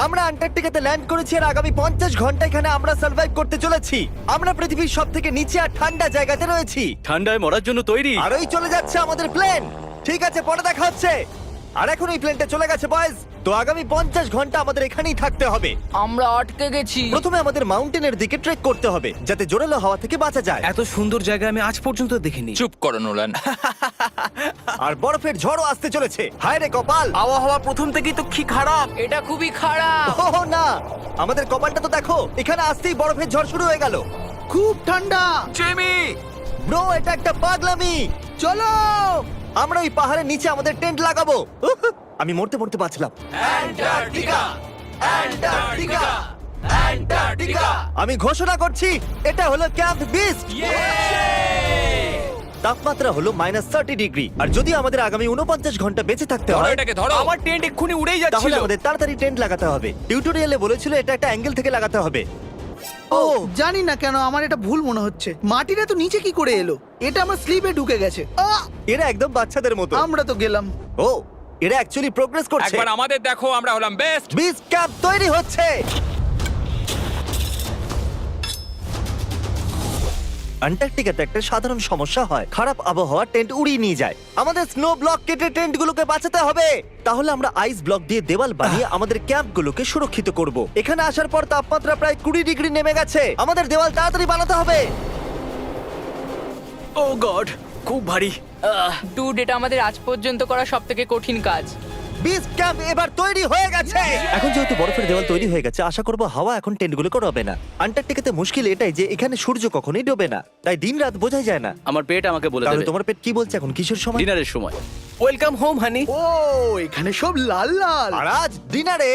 আমরা আন্টার্কটিকাতে ল্যান্ড করেছি আর আগামী 50 ঘন্টা এখানে আমরা সার্ভাইভ করতে চলেছি। আমরা পৃথিবীর সবথেকে নিচে আর ঠান্ডা জায়গাতে রয়েছি। ঠান্ডায় মরার জন্য তৈরি। আর ওই চলে যাচ্ছে আমাদের প্লেন। ঠিক আছে, পরে দেখা হচ্ছে। আর এখন এই প্লেনটা চলে গেছে বয়েজ। তো আগামী 50 ঘন্টা আমাদের এখানেই থাকতে হবে। আমরা আটকে গেছি। প্রথমে আমাদের মাউন্টেনের দিকে ট্রেক করতে হবে যাতে জোরালো হাওয়া থেকে বাঁচা যায়। এত সুন্দর জায়গা আমি আজ পর্যন্ত দেখিনি। চুপ করো নোলান। আর বরফের ঝড়ও আসতে চলেছে। হায় রে কপাল। আবহাওয়া প্রথম থেকেই তো কি খারাপ। এটা খুবই খারাপ। ও না, আমাদের কপালটা তো দেখো, এখানে আসতেই বরফের ঝড় শুরু হয়ে গেল। খুব ঠান্ডা। জেমি, ব্রো, এটা একটা পাগলামি। চলো। আমরা ওই পাহাড়ের নিচে আমাদের টেন্ট লাগাবো। উহ, আমি মরতে মরতে বাঁচলাম। আমি ঘোষণা করছি, এটা হলো ক্যাম্প বিস্ট। তাপমাত্রা হলো -30 ডিগ্রি। আর যদি আমাদের আগামী 49 ঘন্টা বেঁচে থাকতে ধরো হয় এটাকে, ধরো। আমার টেন্ট এক্ষুনি উড়েই তাহলে যাচ্ছিল। আমাদের তাড়াতাড়ি টেন্ট লাগাতে হবে। টিউটোরিয়ালে বলেছিল এটা একটা অ্যাঙ্গেল থেকে লাগাতে হবে। ও জানি না কেন আমার এটা ভুল মনে হচ্ছে। মাটিটা তো নিচে কি করে এলো? এটা আমার স্লিপে ঢুকে গেছে। এরা একদম বাচ্চাদের মতো। আমরা তো গেলাম। ও, এরা অ্যাকচুয়ালি প্রোগ্রেস করছে। একবার আমাদের দেখো, আমরা হলাম বেস্ট। বিস্ট ক্যাম্প তৈরি হচ্ছে। আন্টার্কটিকাতে একটা সাধারণ সমস্যা হয়, খারাপ আবহাওয়া টেন্ট উড়িয়ে নিয়ে যায়। আমাদের স্নো ব্লক কেটে টেন্টগুলোকে বাঁচাতে হবে। তাহলে আমরা আইস ব্লক দিয়ে দেওয়াল বানিয়ে আমাদের ক্যাম্পগুলোকে সুরক্ষিত করব। এখানে আসার পর তাপমাত্রা প্রায় 20 ডিগ্রি নেমে গেছে। আমাদের দেওয়াল তাড়াতাড়ি বানাতে হবে। ও গড, খুব ভারী। ডুড, এটা আমাদের আজ পর্যন্ত করা সবথেকে কঠিন কাজ। বিস্ট ক্যাম্প এবার তৈরি হয়ে গেছে। এখন যেহেতু বরফের দেওয়াল তৈরি হয়ে গেছে, আশা করব হাওয়া এখন টেন্টগুলোকে ডোবে না। আন্টার্কটিকাতে মুশকিল এটাই যে এখানে সূর্য কখনোই ডোবে না, তাই দিন রাত বোঝাই যায় না। আমার পেট আমাকে বলে তাহলে দেবে তোমার পেট কি বলছে এখন? কিসের সময়? ডিনারের সময়। Welcome home honey. ও এখানে সব লাল লাল। আর আজ ডিনারে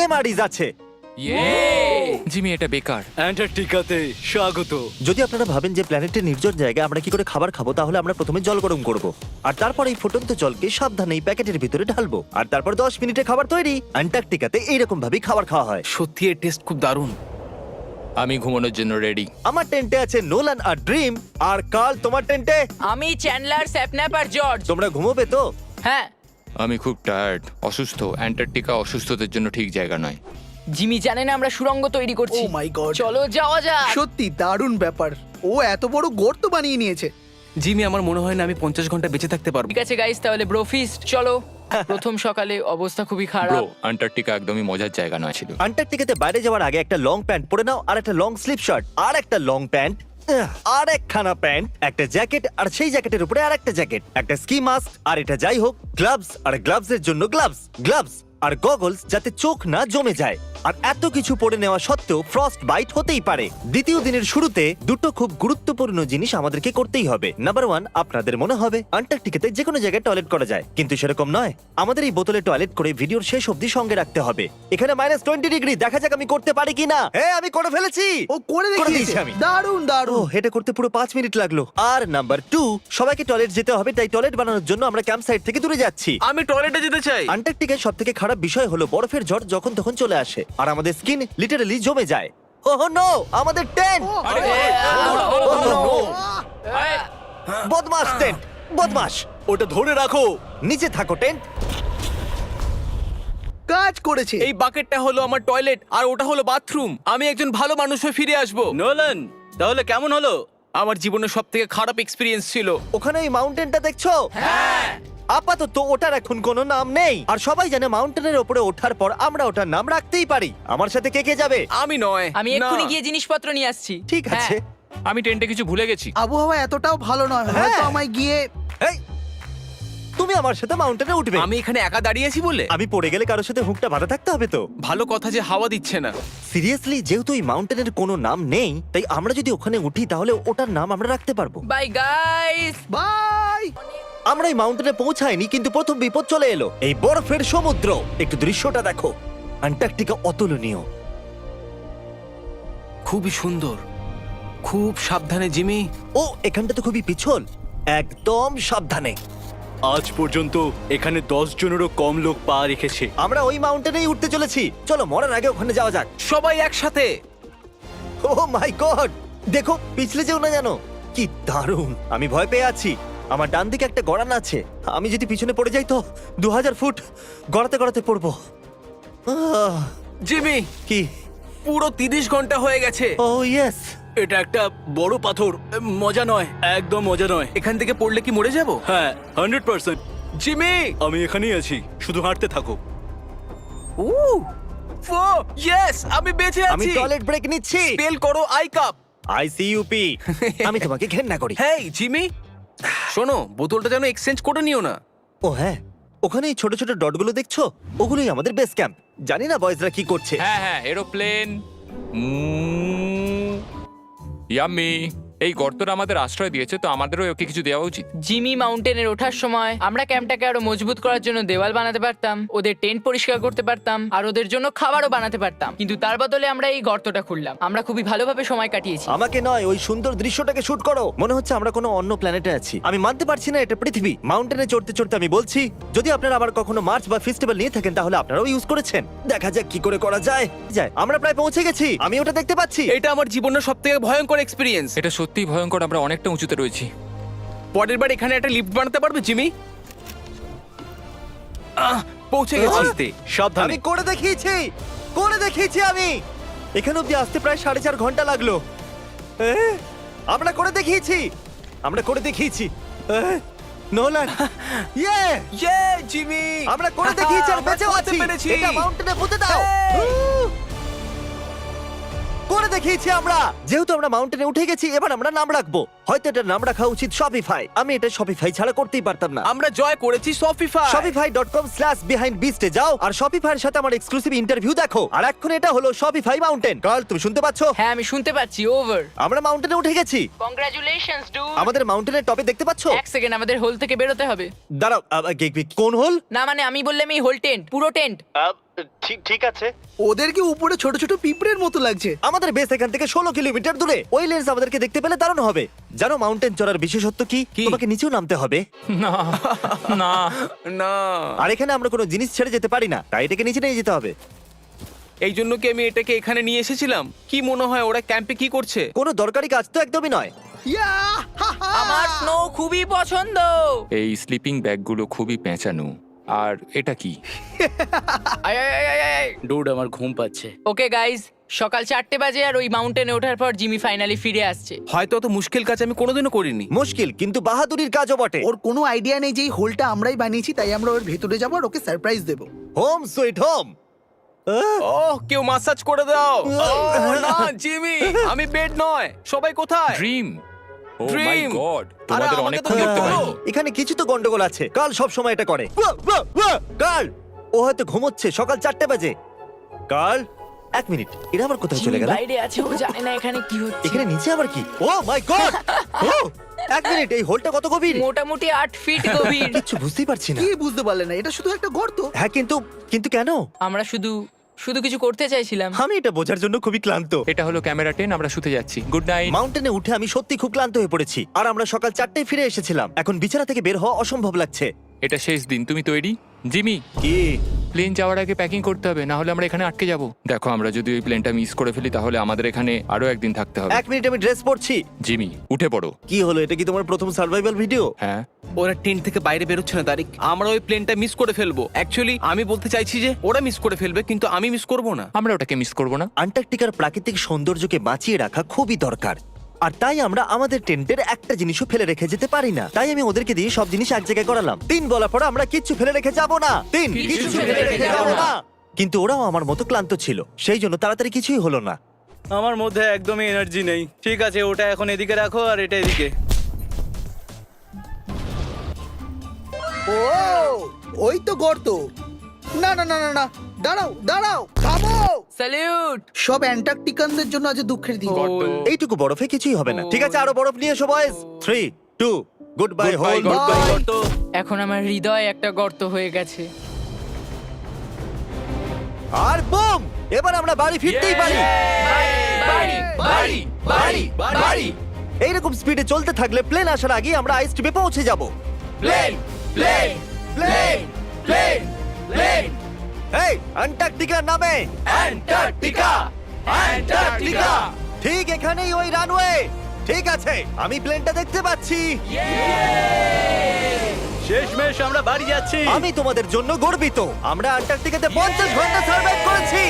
এমআরইজ আছে। জিমি, এটা বেকার। অ্যান্টার্কটিকাতে স্বাগত। যদি আপনারা ভাবেন যে প্ল্যানেটের নির্জন জায়গায় আমরা কি করে খাবার খাবো, তাহলে আমরা প্রথমে জল গরম করব আর তারপর এই ফুটন্ত জলকে সাবধানে এই প্যাকেটের ভিতরে ঢালবো আর তারপর 10 মিনিটে খাবার তৈরি। অ্যান্টার্কটিকাতে এইরকম ভাবেই খাবার খাওয়া হয়। সত্যি এর টেস্ট খুব দারুণ। আমি ঘুমানোর জন্য রেডি। আমার টেন্টে আছে নোলান আর ড্রিম। আর কাল, তোমার টেন্টে? আমি চ্যান্ডলার, স্যাপন্যাপ আর জর্জ। তোমরা ঘুমোবে তো? হ্যাঁ। আমি খুব টায়ার্ড, অসুস্থ। অ্যান্টার্কটিকা অসুস্থদের জন্য ঠিক জায়গা নয়। জিমি জানে না আমরা সুড়ঙ্গ তৈরি করছি। Oh my God! চলো যাওয়া যাক। সত্যি দারুণ ব্যাপার। ও এত বড় গর্ত বানিয়ে নিয়েছে। জিমি, আমার মনে হয় না আমি 50 ঘন্টা বেঁচে থাকতে পারবো। ঠিক আছে গাইস, তাহলে ব্রোফিস্ট চলো। প্রথম সকালে অবস্থা খুবই ব্রো, খারাপ। অ্যান্টার্কটিকা একদমই মজার জায়গা নয় ছিল। আন্টার্কটিকাতে বাইরে যাওয়ার আগে একটা লং প্যান্ট পরে নাও, আর একটা লং স্লিভ শার্ট, আর একটা লং প্যান্ট, আর একখানা প্যান্ট, একটা জ্যাকেট, আর সেই জ্যাকেটের উপরে আর একটা জ্যাকেট, একটা স্কি মাস্ক, আর এটা যাই হোক গ্লাভস, আর গ্লাভসের জন্য গ্লাভস আর গগলস যাতে চোখ না জমে যায়। আর এত কিছু পরে নেওয়া সত্ত্বেও ফ্রস্ট বাইট হতেই পারে। দ্বিতীয় দিনের শুরুতে দুটো খুব গুরুত্বপূর্ণ জিনিস আমাদেরকে করতেই হবে। নাম্বার 1, আপনাদের মনে হবে আন্টার্কটিকাতে যে কোনো জায়গায় টয়লেট করা যায়, কিন্তু সেরকম নয়। আমাদের এই বোতলে টয়লেট করে ভিডিওর শেষ অবধি সঙ্গে রাখতে হবে। এখানে -20 ডিগ্রি, দেখা যাক আমি করতে পারি কিনা। হ্যাঁ, আমি করে ফেলেছি। ও করে দিয়েছি দেখিয়েছে। আমি। দারুণ ও, দারুণ। এটা করতে পুরো 5 মিনিট লাগলো। আর নাম্বার 2, সবাইকে টয়লেট যেতে হবে, তাই টয়লেট বানানোর জন্য আমরা ক্যাম্প সাইট থেকে দূরে যাচ্ছি। আমি টয়লেটে যেতে চাই। আন্টার্কটিকার সবথেকে খারাপ বিষয় হলো বরফের ঝড় যখন তখন চলে আসে আর আমাদের স্কিন লিটারালি জমে যায়। ওহ নো, আমাদের টেন্ট! বদমাস টেন্ট, বদমাস! ওটা ধরে রাখো। নিচে থাকো টেন্ট। কাজ করেছে। এই বাকেটটা হলো আমার টয়লেট আর ওটা হলো বাথরুম। আমি একজন ভালো মানুষ হয়ে ফিরে আসবো। নোলান, তাহলে কেমন হলো? আমার জীবনের সবথেকে খারাপ এক্সপেরিয়েন্স ছিল। ওখানে ওই মাউন্টেনটা দেখছো? হ্যাঁ। আপাতত ওটার এখন কোনো নাম নেই, আর সবাই জানে মাউন্টেনের উপরে ওঠার পর আমরা ওটার নাম রাখতেই পারি। আমার সাথে কে কে যাবে? আমি নয়। আমি না। এক্ষুনি গিয়ে জিনিসপত্র নিয়ে আসছি। ঠিক আছে। আমি টেন্টে কিছু ভুলে গেছি। আবহাওয়া এতটাও ভালো নয়, হ্যাঁ। হয়তো আমায় গিয়ে। এই, তুমি আমার সাথে মাউন্টেনে উঠবে? আমি এখানে একা দাঁড়িয়ে আছি বলে? আমি পড়ে গেলে কারোর সাথে হুকটা বাঁধা থাকতে হবে তো। ভালো কথা যে হাওয়া দিচ্ছে না। সিরিয়াসলি, যেহেতু এই মাউন্টেনের কোনো নাম নেই, তাই আমরা যদি ওখানে উঠি তাহলে ওটার নাম আমরা রাখতে পারবো। Bye guys. বাই। আমরা এই মাউন্টেনে পৌঁছাইনি, কিন্তু প্রথম বিপদ চলে এলো। এই বরফের সমুদ্র, একটু দৃশ্যটা দেখো। আন্টার্কটিকা অতুলনীয়। খুবই সুন্দর। খুব সাবধানে জিমি। ও, এখানটা তো খুবই পিছল। একদম সাবধানে। আজ পর্যন্ত এখানে 10 জনেরও কম লোক পা রেখেছে। আমরা ওই মাউন্টেনেই উঠতে চলেছি। চলো মরার আগে ওখানে যাওয়া যাক। সবাই একসাথে। ও মাই গড, দেখো পিছলে যেও না জানো। কি দারুণ! আমি ভয় পেয়ে আছি। আমার ডান দিকে একটা গড়ান আছে। আমি যদি পিছনে পড়ে যাই তো 2000 ফুট গড়াতে গড়াতে পড়বো। জিমি, কি? পুরো 30 ঘন্টা হয়ে গেছে। ও ইয়েস। এটা একটা বড় পাথর, মজা নয়, একদম মজা নয়। এখান থেকে পড়লে কি মরে যাব? হ্যাঁ 100%। জিমি! আমি এখানেই আছি, শুধু হাঁটতে থাকো। ইয়েস, আমি বেঁচে আমি আছি। টয়লেট ব্রেক নিচ্ছি। স্পেল করো আই কাপ। আইসিইউপি। আমি তোমাকে ঘেন্না করি। হেই জিমি, শোনো, বোতলটা যেন এক্সচেঞ্জ করে নিও না। ও হ্যাঁ, ওখানে এই ছোট ছোট ডটগুলো দেখছো, ওগুলোই আমাদের বেস ক্যাম্প। জানি না বয়েজরা কি করছে। হ্যাঁ হ্যাঁ, এরোপ্লেন। ইয়াম্মি। এই গর্তটা আমাদের আশ্রয় দিয়েছে, তো আমাদেরও ওকে কিছু দেওয়া উচিত। জিমি মাউন্টেনের ওঠার সময় আমরা ক্যাম্পটাকে আরো মজবুত করার জন্য দেওয়াল বানাতে পারতাম, ওদের টেন্ট পরিষ্কার করতে পারতাম, আর ওদের জন্য খাবারও বানাতে পারতাম। কিন্তু তার বদলে আমরা এই গর্তটা খুললাম। আমরা খুবই ভালোভাবে সময় কাটিয়েছি। আমাকে নয়, ওই সুন্দর দৃশ্যটাকে শুট করো। মনে হচ্ছে আমরা কোনো অন্য প্ল্যানেটে আছি। আমি মানতে পারছি না এটা পৃথিবী। মাউন্টেনে চড়তে চড়তে আমি বলছি, যদি আপনারা আবার কখনো মার্চ বা ফেস্টিভ্যাল নিয়ে থাকেন তাহলে আপনারাও ইউজ করেছেন। দেখা যাক কি করে করা যায়। আমরা প্রায় পৌঁছে গেছি, আমি ওটা দেখতে পাচ্ছি। এটা আমার জীবনের সবথেকে ভয়ঙ্কর এক্সপেরিয়েন্স। এটা সত্যিই ভয়ঙ্কর, আমরা অনেকটা উঁচুতে রয়েছি। পরের বার এখানে একটা লিফট বানাতে পারবে জিমি? পৌঁছে গেছি। আমি সাবধানে। করে দেখিয়েছি আমি। এখানে অব্দি আসতে প্রায় 4.5 ঘন্টা লাগলো। আমরা করে দেখিয়েছি। নোলান, ইয়ে! ইয়ে জিমি, আমরা করে দেখিয়েছি আর বেঁচেও করতে আছি। পেরেছি। এটা মাউন্টেনে পুঁতে দাও। করে দেখিয়েছি আমরা। যেহেতু আমরা মাউন্টেনে উঠে গেছি, এবার আমরা নাম রাখবো। হয়তো এটার নাম রাখা উচিত শপিফাই। আমি এটা শপিফাই ছাড়া করতেই পারতাম না। আমরা জয় করেছি শপিফাই। shopify.com/behindbeast এ যাও আর শপিফাইয়ের সাথে আমার এক্সক্লুসিভ ইন্টারভিউ দেখো। আর এখন এটা হলো শপিফাই মাউন্টেন। কার্ল, তুমি শুনতে পাচ্ছো? হ্যাঁ, আমি শুনতে পাচ্ছি। ওভার। আমরা মাউন্টেনে উঠে গেছি। Congratulations do. আমাদের মাউন্টেনের টপে দেখতে পাচ্ছো? এক সেকেন্ড, আমাদের হোল থেকে বেরোতে হবে। দাঁড়াও, কোন হোল? না মানে আমি বললাম এই হোল টেন্ট, পুরো টেন্ট। ঠিক আছে। ওদেরকে উপরে ছোট ছোট পিঁপড়ের মতো লাগছে। আমাদের বেস এখান থেকে 16 কিলোমিটার দূরে। ওই লেন্স আমাদেরকে দেখতে পেলে দারুণ হবে। জানো মাউন্টেন চড়ার বিশেষত্ব কি? তোমাকে নিচেও নামতে হবে। না না না, আর এখানে আমরা কোনো জিনিস ছেড়ে যেতে পারি না, তাই এটাকে নিচে নিয়ে যেতে হবে। এই জন্য কি আমি এটাকে এখানে নিয়ে এসেছিলাম? কি মনে হয় ওরা ক্যাম্পে কি করছে? কোনো দরকারি কাজ তো একদমই নয়। ইয়া! হা, হা! আমার স্নো খুবই পছন্দ। এই স্লিপিং ব্যাগগুলো খুবই পেঁচানো। আর এটা কি? ডুড, আমার ঘুম পাচ্ছে। ওকে গাইজ, সকাল 4টে বাজে আর ওই মাউন্টেনে ওঠার পর জিমি ফাইনালি ফিরে আসছে। হয়তো অত মুশকিল কাজ আমি কোনোদিনও করিনি। মুশকিল কিন্তু বাহাদুরির কাজও বটে। ওর কোনো আইডিয়া নেই যে এই হোলটা আমরাই বানিয়েছি, তাই আমরা ওর ভেতরে যাবো আর ওকে সারপ্রাইজ দেবো। Home sweet home. ওহ, কেউ মাসাজ করে দাও। ওহ, না জিমি, আমি বেড নয়। সবাই কোথায়? ড্রিম। ও মাই Dream! গড, আরে, তোমাদের আমাকে অনেকক্ষণ তো দেখতে দেখতে পাইনি। পারো। এখানে কিছু তো গন্ডগোল আছে। কাল সব সময় এটা করে। কাল, ও হয়তো ঘুমোচ্ছে। সকাল 4টে বাজে। কাল, 1 মিনিট, এরা আবার কোথায় চলে জিমি গেল? বাইরে আছে, ও জানে না এখানে কি হচ্ছে। এখানে নিচে আবার কি? ও মাই গড! 1 মিনিট, এই হোলটা কত গভীর? মোটামুটি 8 ফিট গভীর। কিছু বুঝতেই পারছি না। কি বুঝতে পারলে না? এটা শুধু একটা গর্ত। হ্যাঁ, কিন্তু কেন? আমরা শুধু কিছু করতে চাইছিলাম। আমি এটা বোঝার জন্য খুবই ক্লান্ত। এটা হলো ক্যামেরা 10, আমরা শুতে যাচ্ছি। Good night. মাউন্টেনে উঠে আমি সত্যি খুব ক্লান্ত হয়ে পড়েছি। আর আমরা সকাল 4টায় ফিরে এসেছিলাম। এখন বিছানা থেকে বের হওয়া অসম্ভব লাগছে। এটা শেষ দিন, তুমি তৈরি? জিমি, কি? প্লেন যাওয়ার আগে প্যাকিং করতে হবে, না হলে আমরা এখানে আটকে যাব। দেখো, আমরা যদি ওই প্লেনটা মিস করে ফেলি তাহলে আমাদের এখানে আরো একদিন থাকতে হবে। 1 মিনিট, আমি ড্রেস পরছি। জিমি, উঠে পড়ো। কি হলো? এটা কি তোমার প্রথম সার্ভাইভাল ভিডিও? হ্যাঁ। ওরা টেন্ট থেকে বাইরে বেরোচ্ছে না তারিক। আমরা ওই প্লেনটা মিস করে ফেলবো। অ্যাকচুয়ালি আমি বলতে চাইছি যে ওরা মিস করে ফেলবে, কিন্তু আমি মিস করব না। আমরা ওটাকে মিস করব না। আন্টার্কটিকার প্রাকৃতিক সৌন্দর্যকে বাঁচিয়ে রাখা খুবই দরকার। আর তাই আমরা আমাদের টেন্টের একটা জিনিসও ফেলে রেখে যেতে পারি না। তাই আমি ওদেরকে দিয়ে সব জিনিস এক জায়গায় করালাম। 3 বলার পর আমরা কিচ্ছু ফেলে রেখে যাব না। কিছু ফেলে রেখে যাব না। কিন্তু ওরাও আমার মতো ক্লান্ত ছিল, সেই জন্য তাড়াতাড়ি কিছুই হলো না। আমার মধ্যে একদমই এনার্জি নেই। ঠিক আছে, ওটা এখন এদিকে রাখো আর এটা এদিকে। ও, ওই তো গর্ত। না না না না না, দাঁড়াও দাঁড়াও, থামো। স্যালিউট। সব অ্যান্টার্কটিকানদের জন্য আজ দুঃখের দিন। এইটুকু বরফে কিছুই হবে না। ঠিক আছে, আরো বরফ নিয়ে এসো বয়েজ। 3, 2, good bye whole. এখন আমার হৃদয় একটা গর্ত হয়ে গেছে। আর বুম! এবার আমরা বাড়ি ফিরতেই পারি। বাড়ি। এইরকম স্পিডে চলতে থাকলে প্লেন আসার আগে আমরা আইস টিপে পৌঁছে যাব। প্লেন। এই অ্যান্টার্কটিকার নামে। অ্যান্টার্কটিকা। ঠিক এখানেই ওই রানওয়ে। ঠিক আছে, আমি প্লেনটা দেখতে পাচ্ছি। শেষমেশ আমরা বাড়ি যাচ্ছি। আমি তোমাদের জন্য গর্বিত। আমরা আন্টার্কটিকাতে 50 ঘন্টা সার্ভাইভ করেছি।